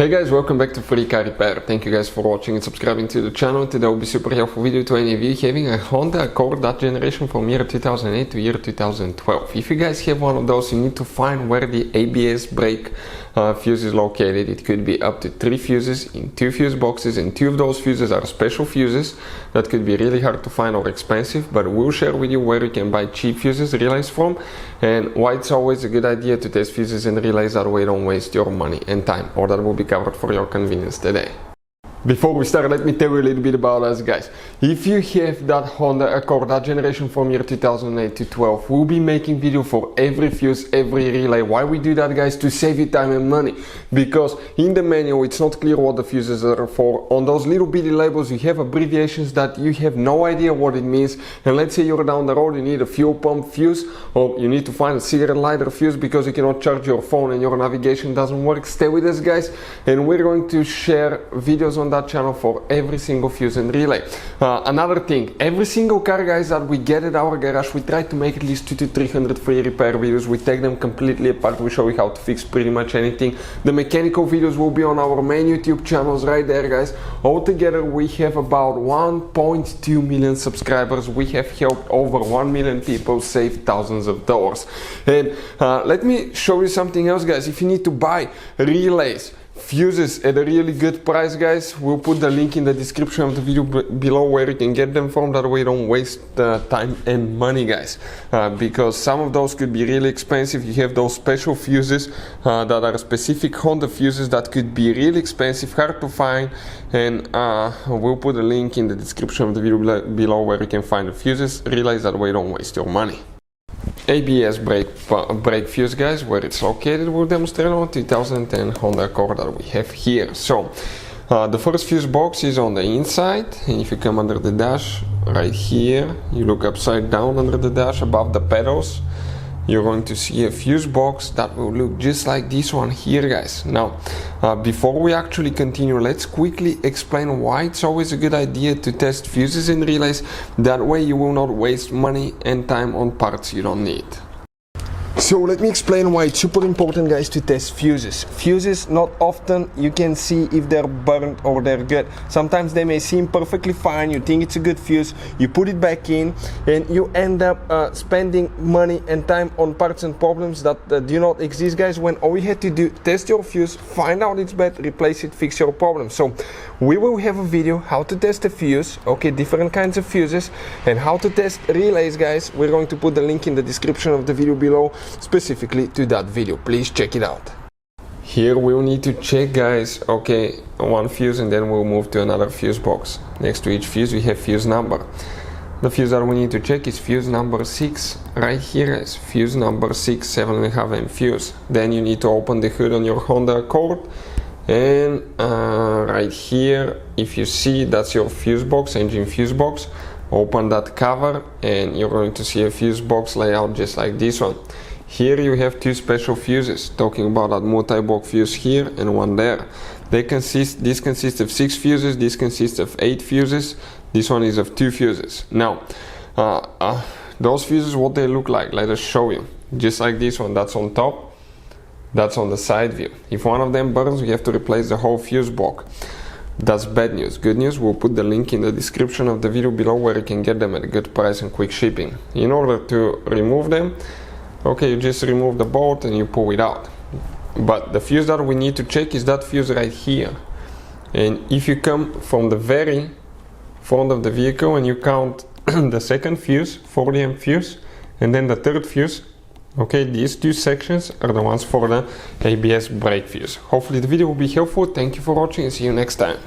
Hey guys, welcome back to Free Car Repair. Thank you guys for watching and subscribing to the channel. Today will be super helpful video to any of you having a Honda Accord that generation from year 2008 to year 2012. If you guys have one of those, you need to find where the ABS brake fuse is located. It could be up to 3 fuses in 2 fuse boxes, and 2 of those fuses are special fuses that could be really hard to find or expensive, but we'll share with you where you can buy cheap fuses relays from and why it's always a good idea to test fuses and relays, that way you don't waste your money and time, or that will be covered for your convenience today. Before we start, let me tell you a little bit about us, guys. If you have that Honda Accord, that generation from year 2008 to 12, we'll be making video for every fuse, every relay. Why we do that, guys? To save you time and money. Because in the manual, it's not clear what the fuses are for. On those little bitty labels, you have abbreviations that you have no idea what it means. And let's say you're down the road, you need a fuel pump fuse, or you need to find a cigarette lighter fuse because you cannot charge your phone and your navigation doesn't work. Stay with us, guys, and we're going to share videos on that channel for every single fuse and relay. Another thing, every single car, guys, that we get at our garage, we try to make at least 200 to 300 free repair videos. We take them completely apart. We show you how to fix pretty much anything. The mechanical videos will be on our main YouTube channels right there, guys. Altogether, we have about 1.2 million subscribers. We have helped over 1 million people save thousands of dollars. And let me show you something else, guys. If you need to buy relays, fuses at a really good price, guys, we'll put the link in the description of the video below where you can get them from. That way you don't waste time and money, guys, because some of those could be really expensive. You have those special fuses that are specific Honda fuses that could be really expensive, hard to find, and we'll put a link in the description of the video below where you can find the fuses, relays, that way you don't waste your money. ABS brake fuse, guys, where it's located, we'll demonstrate on 2010 Honda Accord that we have here. So the first fuse box is on the inside, and if you come under the dash right here, you look upside down under the dash above the pedals, you're going to see a fuse box that will look just like this one here, guys. Now before we actually continue, let's quickly explain why it's always a good idea to test fuses and relays. That way you will not waste money and time on parts you don't need. So let me explain why it's super important, guys, to test fuses. Fuses, not often you can see if they're burnt or they're good. Sometimes they may seem perfectly fine, you think it's a good fuse, you put it back in, and you end up spending money and time on parts and problems that do not exist, guys, when all you had to do, test your fuse, find out it's bad, replace it, fix your problem. So we will have a video how to test a fuse, okay, different kinds of fuses, and how to test relays, guys. We're going to put the link in the description of the video below specifically to that video. Please check it out. Here we'll need to check, guys, okay, one fuse, and then we'll move to another fuse box. Next to each fuse we have fuse number. The fuse that we need to check is fuse number 6 right here, guys. Fuse number 6, 7.5 amp fuse. Then you need to open the hood on your Honda Accord, and right here, if you see, that's your fuse box, engine fuse box. Open that cover and you're going to see a fuse box layout just like this one. Here you have 2 special fuses, talking about that multi-block fuse here and one there. This consists of 6 fuses, this consists of 8 fuses, this one is of 2 fuses. Now, those fuses, what they look like, let us show you. Just like this one, that's on top, that's on the side view. If one of them burns, we have to replace the whole fuse block. That's bad news. Good news, we'll put the link in the description of the video below where you can get them at a good price and quick shipping. In order to remove them, okay, you just remove the bolt and you pull it out. But the fuse that we need to check is that fuse right here. And if you come from the very front of the vehicle and you count the second fuse, 40 amp fuse, and then the third fuse, okay, these 2 sections are the ones for the ABS brake fuse. Hopefully the video will be helpful. Thank you for watching and see you next time.